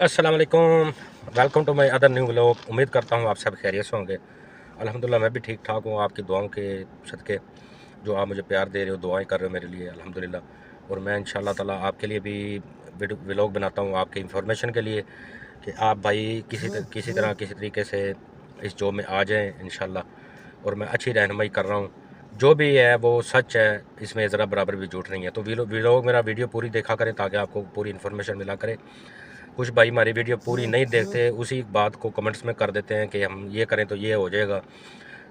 अस्सलाम वालेकुम। Welcome to my other new vlog. उम्मीद करता हूँ आप सब खैरियत से होंगे। अल्हम्दुलिल्लाह मैं भी ठीक ठाक हूँ। आपकी दुआओं के सदक़े जो आप मुझे प्यार दे रहे हो, दुआएं कर रहे हो मेरे लिए, अल्हम्दुलिल्लाह। और मैं इंशाअल्लाह ताला आपके लिए भी व्लॉग बनाता हूँ, आपके इंफॉर्मेशन के लिए, कि आप भाई किसी तरह किसी तरीके से इस जॉब में आ जाएँ इंशाअल्लाह। और मैं अच्छी रहनुमाई कर रहा हूँ, जो भी है वो सच है, इसमें ज़रा बराबर भी झूठ नहीं है। तो व्लॉग मेरा वीडियो पूरी देखा करें ताकि आपको पूरी इन्फॉर्मेशन मिला करे। कुछ भाई हमारी वीडियो पूरी नहीं देखते, उसी बात को कमेंट्स में कर देते हैं कि हम ये करें तो ये हो जाएगा।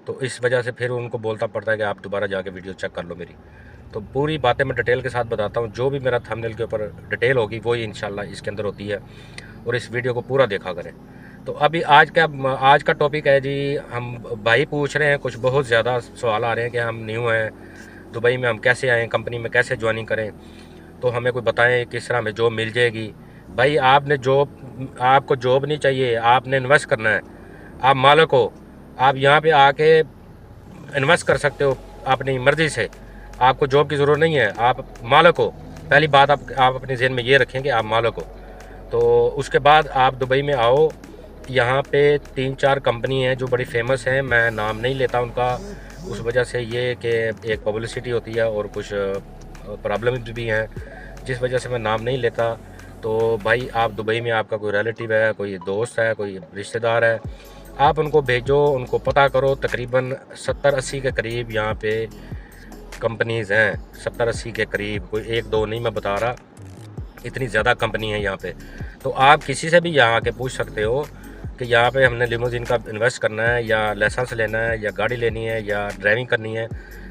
तो इस वजह से फिर उनको बोलना पड़ता है कि आप दोबारा जाके वीडियो चेक कर लो मेरी। तो पूरी बातें मैं डिटेल के साथ बताता हूँ, जो भी मेरा थंबनेल के ऊपर डिटेल होगी वही इंशाल्लाह इसके अंदर होती है। और इस वीडियो को पूरा देखा करें। तो अभी आज का टॉपिक है जी, हम भाई पूछ रहे हैं, कुछ बहुत ज़्यादा सवाल आ रहे हैं कि हम न्यू हैं दुबई में, हम कैसे आएँ, कंपनी में कैसे ज्वाइनिंग करें, तो हमें कोई बताएं किस तरह हमें जॉब मिल जाएगी। भाई आपको जॉब नहीं चाहिए, आपने इन्वेस्ट करना है। आप मालिक हो, आप यहाँ पे आके इन्वेस्ट कर सकते हो अपनी मर्ज़ी से। आपको जॉब की ज़रूरत नहीं है, आप मालिक हो। पहली बात आप अपने ज़हन में ये रखें कि आप मालिक हो। तो उसके बाद आप दुबई में आओ। यहाँ पे 3-4 कंपनी हैं जो बड़ी फेमस हैं, मैं नाम नहीं लेता उनका, उस वजह से ये कि एक पब्लिसिटी होती है और कुछ प्रॉब्लम भी हैं, जिस वजह से मैं नाम नहीं लेता। तो भाई आप दुबई में, आपका कोई रिलेटिव है, कोई दोस्त है, कोई रिश्तेदार है, आप उनको भेजो, उनको पता करो। तकरीबन 70-80 के करीब यहाँ पे कंपनीज़ हैं, 70-80 के करीब, कोई 1-2 नहीं मैं बता रहा, इतनी ज़्यादा कंपनी है यहाँ पे। तो आप किसी से भी यहाँ आके पूछ सकते हो कि यहाँ पे हमने लिमोजिन का इन्वेस्ट करना है, या लाइसेंस लेना है, या गाड़ी लेनी है, या ड्राइविंग करनी है,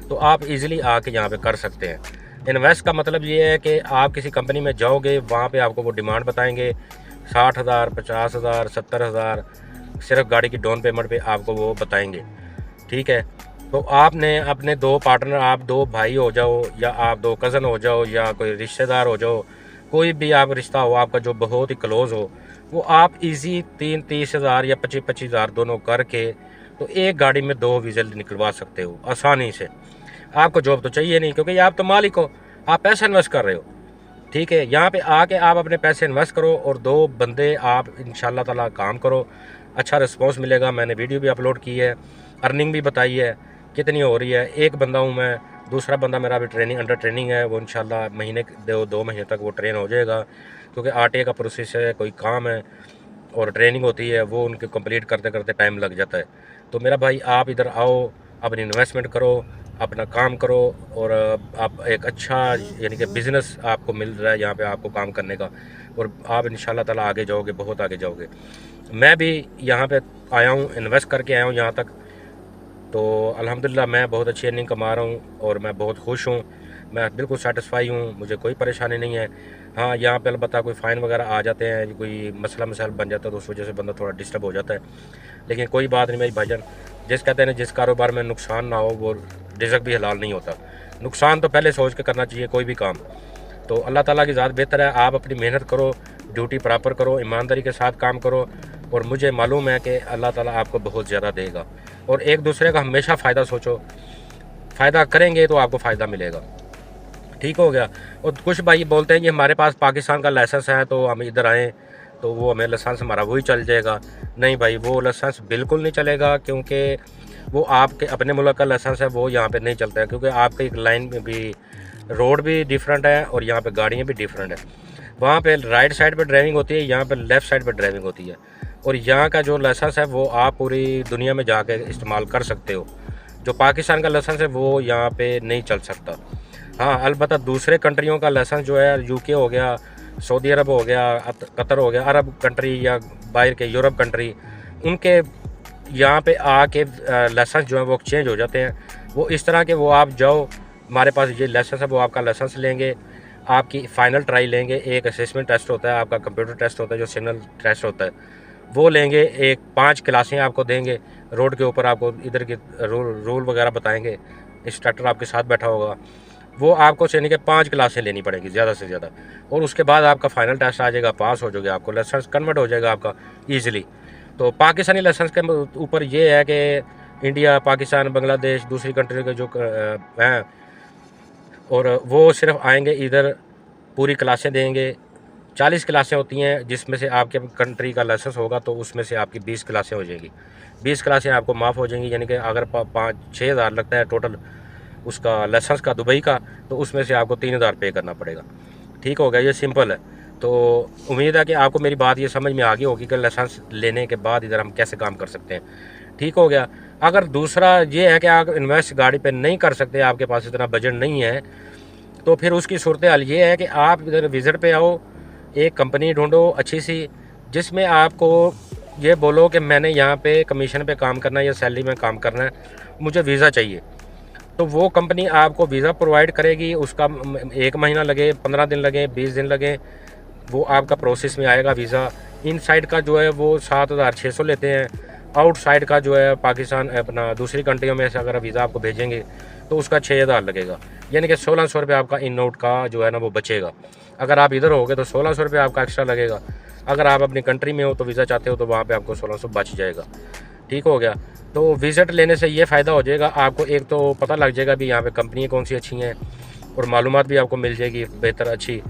तो आप इजीली आके यहाँ पे कर सकते हैं। इन्वेस्ट का मतलब ये है कि आप किसी कंपनी में जाओगे, वहाँ पे आपको वो डिमांड बताएंगे 60,000, 50,000, 70,000, सिर्फ गाड़ी की डाउन पेमेंट पे आपको वो बताएंगे। ठीक है। तो आपने अपने 2 पार्टनर, आप 2 भाई हो जाओ, या आप 2 कज़न हो जाओ, या कोई रिश्तेदार हो जाओ, कोई भी आप रिश्ता हो आपका जो बहुत ही क्लोज़ हो, वो आप इजी 30,000 या 25,000 दोनों करके तो एक गाड़ी में 2 वीज़ा निकलवा सकते हो आसानी से। आपको जॉब तो चाहिए नहीं, क्योंकि आप तो मालिक हो, आप पैसा इन्वेस्ट कर रहे हो। ठीक है। यहाँ पे आके आप अपने पैसे इन्वेस्ट करो और 2 बंदे आप इंशाल्लाह ताला काम करो, अच्छा रिस्पॉन्स मिलेगा। मैंने वीडियो भी अपलोड की है, अर्निंग भी बताई है कितनी हो रही है। एक बंदा हूँ मैं, दूसरा बंदा मेरा अभी अंडर ट्रेनिंग है, वो इंशाल्लाह महीने 2 महीने तक वो ट्रेन हो जाएगा, क्योंकि आरटीए का प्रोसेस है, कोई काम है और ट्रेनिंग होती है, वो उनके कंप्लीट करते करते टाइम लग जाता है। तो मेरा भाई आप इधर आओ, अपनी इन्वेस्टमेंट करो, अपना काम करो, और आप एक अच्छा यानी कि बिज़नेस आपको मिल रहा है यहाँ पे आपको काम करने का, और आप इंशाल्लाह ताला आगे जाओगे, बहुत आगे जाओगे। मैं भी यहाँ पे आया हूँ, इन्वेस्ट करके आया हूँ यहाँ तक, तो अल्हम्दुलिल्लाह मैं बहुत अच्छी अर्निंग कमा रहा हूँ और मैं बहुत खुश हूँ। मैं बिल्कुल सेटिस्फाई हूँ, मुझे कोई परेशानी नहीं है। हाँ, यहाँ पे अलबत्ता कोई फ़ाइन वगैरह आ जाते हैं, कोई मसला मसाइल बन जाता है, तो उस वजह से बंदा थोड़ा डिस्टर्ब हो जाता है। लेकिन कोई बात नहीं मेरी भाईजान, कहते हैं जिस कारोबार में नुकसान ना हो वो रिज़्क भी हलाल नहीं होता। नुकसान तो पहले सोच के करना चाहिए कोई भी काम। तो अल्लाह ताला की ज़ात बेहतर है, आप अपनी मेहनत करो, ड्यूटी प्रॉपर करो, ईमानदारी के साथ काम करो, और मुझे मालूम है कि अल्लाह ताला आपको बहुत ज़्यादा देगा। और एक दूसरे का हमेशा फ़ायदा सोचो, फ़ायदा करेंगे तो आपको फ़ायदा मिलेगा। ठीक हो गया। और कुछ भाई बोलते हैं कि हमारे पास पाकिस्तान का लाइसेंस है तो हम इधर आएँ तो वो हमें लाइसेंस हमारा वही चल जाएगा। नहीं भाई, वो लाइसेंस बिल्कुल नहीं चलेगा, क्योंकि वो आपके अपने मुल्क का लाइसेंस है, वो यहाँ पे नहीं चलता है, क्योंकि आपके एक लाइन में भी रोड भी डिफरेंट है और यहाँ पे गाड़ियाँ भी डिफरेंट है। वहाँ पे राइट साइड पे ड्राइविंग होती है, यहाँ पे लेफ़्ट साइड पे ड्राइविंग होती है। और यहाँ का जो लाइसेंस है वो आप पूरी दुनिया में जाके इस्तेमाल कर सकते हो। जो पाकिस्तान का लाइसेंस है वो यहाँ पे नहीं चल सकता। हाँ, अलबत्ता दूसरे कंट्रियों का लाइसेंस जो है, यूके हो गया, सऊदी अरब हो गया, कतर हो गया, अरब कंट्री या बाहर के यूरोप कंट्री, उनके यहाँ पे आके लाइसेंस जो है वो चेंज हो जाते हैं। वो इस तरह के, वो आप जाओ, हमारे पास ये लाइसेंस है, वो आपका लाइसेंस लेंगे, आपकी फ़ाइनल ट्राई लेंगे, एक असेसमेंट टेस्ट होता है, आपका कंप्यूटर टेस्ट होता है, जो सिग्नल टेस्ट होता है, वो लेंगे, एक 5 क्लासें आपको देंगे, रोड के ऊपर आपको इधर के रूल वगैरह बताएंगे, इंस्ट्रक्टर आपके साथ बैठा होगा, वो आपको यानी कि 5 क्लासें लेनी पड़ेगी ज़्यादा से ज़्यादा। और उसके बाद आपका फ़ाइनल टेस्ट आ जाएगा, पास हो जाओगे, आपको लाइसेंस कन्वर्ट हो जाएगा आपका ईज़िली। तो पाकिस्तानी लाइसेंस के ऊपर ये है कि इंडिया, पाकिस्तान, बांग्लादेश, दूसरी कंट्री के जो हैं, और वो सिर्फ आएंगे इधर, पूरी क्लासें देंगे, 40 क्लासें होती हैं, जिसमें से आपके कंट्री का लाइसेंस होगा तो उसमें से आपकी 20 क्लासें हो जाएंगी। 20 क्लासें आपको माफ़ हो जाएंगी, यानी कि अगर 5-6 हज़ार लगता है टोटल उसका लाइसेंस का दुबई का, तो उसमें से आपको 3 हज़ार पे करना पड़ेगा। ठीक हो गया, ये सिंपल है। तो उम्मीद है कि आपको मेरी बात ये समझ में आ गई होगी कि लाइसेंस लेने के बाद इधर हम कैसे काम कर सकते हैं। ठीक हो गया। अगर दूसरा ये है कि आप इन्वेस्ट गाड़ी पे नहीं कर सकते, आपके पास इतना बजट नहीं है, तो फिर उसकी सूरत हाल ये है कि आप इधर विज़िट पे आओ, एक कंपनी ढूंढो अच्छी सी, जिसमें आपको ये बोलो कि मैंने यहाँ पे कमीशन पे काम करना है या सैलरी में काम करना है, मुझे वीज़ा चाहिए। तो वो कंपनी आपको वीज़ा प्रोवाइड करेगी। उसका 1 महीना लगे, 15 दिन लगे, 20 दिन लगे, वो आपका प्रोसेस में आएगा वीज़ा। इनसाइड का जो है वो 7,600 लेते हैं। आउटसाइड का जो है पाकिस्तान अपना दूसरी कंट्रियों में से अगर वीज़ा आपको भेजेंगे तो उसका 6,000 लगेगा, यानी कि 1,600 रुपये आपका इन नोट का जो है ना वो बचेगा। अगर आप इधर होगे तो 1,600 रुपये आपका एक्स्ट्रा लगेगा। अगर आप अपनी कंट्री में हो तो वीज़ा चाहते हो तो वहाँ पे आपको 1,600 बच जाएगा। ठीक हो गया। तो विज़िट लेने से ये फ़ायदा हो जाएगा, आपको एक तो पता लग जाएगा भी यहाँ पे कंपनियाँ कौन सी अच्छी हैं, और मालूमात भी आपको मिल जाएगी बेहतर अच्छी।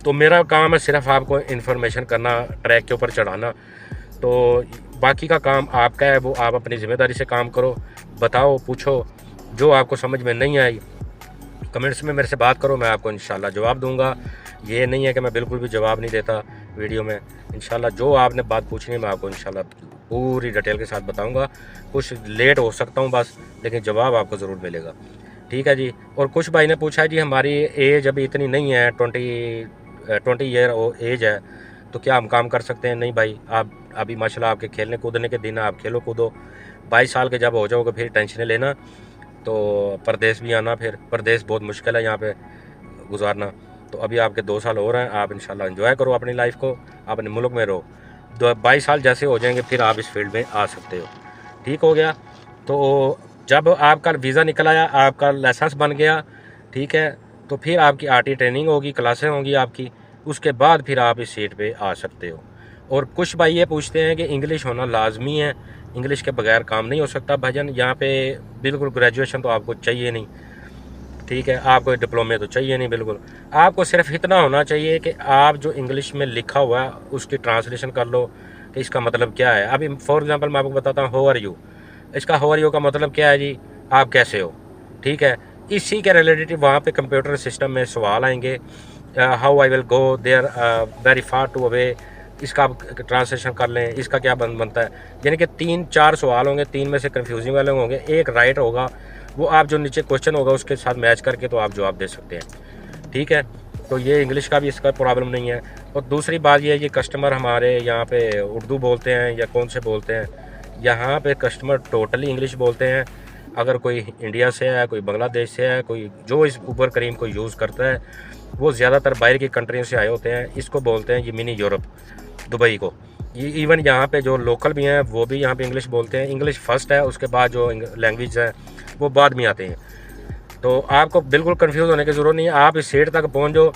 तो मेरा काम है सिर्फ आपको इन्फॉर्मेशन करना, ट्रैक के ऊपर चढ़ाना। तो बाकी का काम आपका है, वो आप अपनी ज़िम्मेदारी से काम करो। बताओ, पूछो, जो आपको समझ में नहीं आई कमेंट्स में मेरे से बात करो, मैं आपको इंशाल्लाह जवाब दूंगा। ये नहीं है कि मैं बिल्कुल भी जवाब नहीं देता वीडियो में। इंशाल्लाह जो आपने बात पूछनी है मैं आपको इंशाल्लाह पूरी डिटेल के साथ बताऊंगा। कुछ लेट हो सकता हूं बस, लेकिन जवाब आपको ज़रूर मिलेगा। ठीक है जी। और कुछ भाई ने पूछा है जी हमारी एज अभी इतनी नहीं है, 20 ईयर एज है, तो क्या हम काम कर सकते हैं? नहीं भाई, आप अभी माशाल्लाह आपके खेलने कूदने के दिन है, आप खेलो कूदो। 22 साल के जब हो जाओगे फिर टेंशन लेना, तो परदेश भी आना। फिर परदेश बहुत मुश्किल है यहाँ पे गुजारना। तो अभी आपके 2 साल हो रहे हैं, आप इंशाल्लाह एंजॉय करो अपनी लाइफ को, अपने मुल्क में रहो। 22 साल जैसे हो जाएंगे फिर आप इस फील्ड में आ सकते हो। ठीक हो गया। तो जब आपका वीज़ा निकल आया, आपका लाइसेंस बन गया, ठीक है, तो फिर आपकी आरटी ट्रेनिंग होगी, क्लासें होंगी आपकी, उसके बाद फिर आप इस सीट पे आ सकते हो। और कुछ भाई ये पूछते हैं कि इंग्लिश होना लाजमी है, इंग्लिश के बगैर काम नहीं हो सकता। भाईजान यहाँ पे बिल्कुल ग्रेजुएशन तो आपको चाहिए नहीं, ठीक है, आपको डिप्लोमे तो चाहिए नहीं बिल्कुल। आपको सिर्फ इतना होना चाहिए कि आप जो इंग्लिश में लिखा हुआ है उसकी ट्रांसलेशन कर लो कि इसका मतलब क्या है। अभी फॉर एग्जांपल मैं आपको बताता हूँ, हाउ आर यू, इसका हाउ आर यू का मतलब क्या है जी, आप कैसे हो। ठीक है, इसी के रिलेटेड वहाँ पे कंप्यूटर सिस्टम में सवाल आएंगे, how I will go there very far to away, इसका आप ट्रांसलेशन कर लें, इसका क्या बनता है। यानी कि 3-4 सवाल होंगे, 3 में से कन्फ्यूजिंग वाले होंगे, एक राइट होगा, वो आप जो नीचे क्वेश्चन होगा उसके साथ मैच करके तो आप जवाब दे सकते हैं। ठीक है, तो ये इंग्लिश का भी इसका प्रॉब्लम नहीं है। और दूसरी बात ये है, ये कस्टमर हमारे यहाँ पे उर्दू बोलते हैं या कौन से बोलते हैं, यहाँ पे कस्टमर टोटली इंग्लिश बोलते हैं। अगर कोई इंडिया से है, कोई बांग्लादेश से है, कोई जो इस ऊबर करीम को यूज़ करता है, वो ज़्यादातर बाहर की कंट्रियों से आए होते हैं। इसको बोलते हैं ये मिनी यूरोप, दुबई को। ये इवन यहाँ पे जो लोकल भी हैं वो भी यहाँ पे इंग्लिश बोलते हैं। इंग्लिश फर्स्ट है, उसके बाद जो लैंग्वेज है वो बाद में आते हैं। तो आपको बिल्कुल कंफ्यूज होने की ज़रूरत नहीं है, आप इस सीट तक पहुँच जाओ।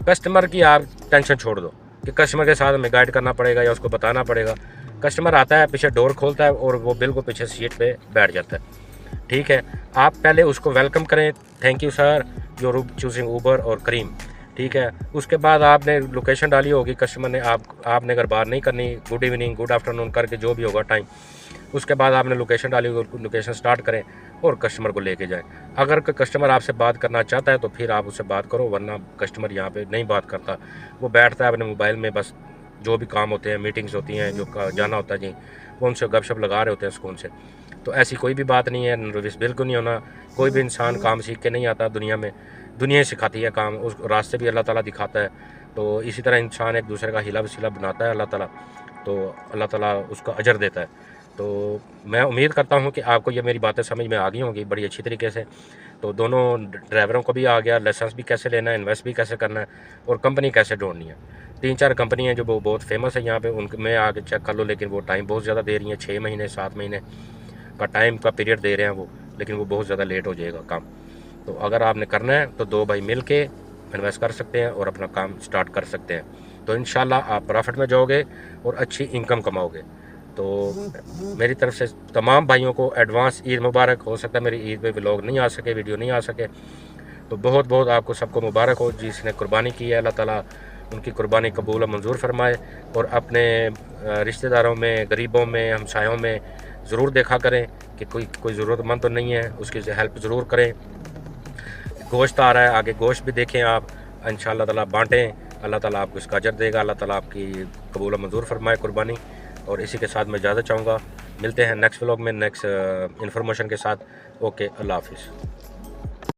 कस्टमर की आप टेंशन छोड़ दो कि कस्टमर के साथ हमें गाइड करना पड़ेगा या उसको बताना पड़ेगा। कस्टमर आता है, पीछे डोर खोलता है और वो बिल्कुल पीछे सीट पे बैठ जाता है। ठीक है, आप पहले उसको वेलकम करें, thank you sir your choosing Uber और करीम। ठीक है, उसके बाद आपने लोकेशन डाली होगी, कस्टमर ने आपने अगर बात नहीं करनी, गुड इवनिंग, गुड आफ्टरनून करके जो भी होगा टाइम, उसके बाद आपने लोकेशन डाली होगी, लोकेशन स्टार्ट करें और कस्टमर को लेके जाएं। अगर कस्टमर आपसे बात करना चाहता है तो फिर आप उससे बात करो, वरना कस्टमर यहाँ पे नहीं बात करता, वो बैठता है अपने मोबाइल में, बस जो भी काम होते हैं, मीटिंग्स होती हैं, जो जाना होता है जी, वो उनसे गपशप लगा रहे होते हैं सुकून से। तो ऐसी कोई भी बात नहीं है, नर्वस बिल्कुल नहीं होना। कोई भी इंसान काम सीख के नहीं आता दुनिया में, दुनिया ही सिखाती है काम, उस रास्ते भी अल्लाह ताला दिखाता है। तो इसी तरह इंसान एक दूसरे का हिला वसीला बनाता है अल्लाह ताला, तो अल्लाह ताला उसका अजर देता है। तो मैं उम्मीद करता हूँ कि आपको ये मेरी बातें समझ में आ गई होंगी बड़ी अच्छी तरीके से। तो दोनों ड्राइवरों को भी आ गया, लाइसेंस भी कैसे लेना है, इन्वेस्ट भी कैसे करना है, और कंपनी कैसे ढूंढनी है। 3-4 कंपनी हैं जो वो बहुत फेमस है यहाँ पे, उनमें आके चेक कर लो, लेकिन वो टाइम बहुत ज़्यादा दे रही हैं, 6 महीने 7 महीने का टाइम का पीरियड दे रहे हैं वो, लेकिन वो बहुत ज़्यादा लेट हो जाएगा काम। तो अगर आपने करना है तो 2 भाई मिल के इन्वेस्ट कर सकते हैं और अपना काम स्टार्ट कर सकते हैं। तो इंशाल्लाह आप प्रॉफिट में जाओगे और अच्छी इनकम कमाओगे। तो मेरी तरफ से तमाम भाइयों को एडवांस ईद मुबारक। हो सकता है मेरी ईद पे व्लॉग नहीं आ सके, वीडियो नहीं आ सके, तो बहुत बहुत आपको सबको मुबारक हो जिसने कुर्बानी की है। अल्लाह ताला उनकी कुर्बानी कबूल और मंजूर फरमाए। और अपने रिश्तेदारों में, गरीबों में, हमसायों में ज़रूर देखा करें कि कोई ज़रूरतमंद तो नहीं है, उसकी हेल्प ज़रूर करें। गोश्त आ रहा है, आगे गोश्त भी देखें आप, इंशाअल्लाह ताला बाँटें, अल्लाह ताला आपको इसका अजर देगा, अल्लाह ताला आपकी कबूल और मंजूर फरमाए कुर्बानी। और इसी के साथ मैं इजाज़त चाहूँगा, मिलते हैं नेक्स्ट व्लॉग में नेक्स्ट इन्फॉर्मेशन के साथ। ओके, अल्लाह हाफ़िज़।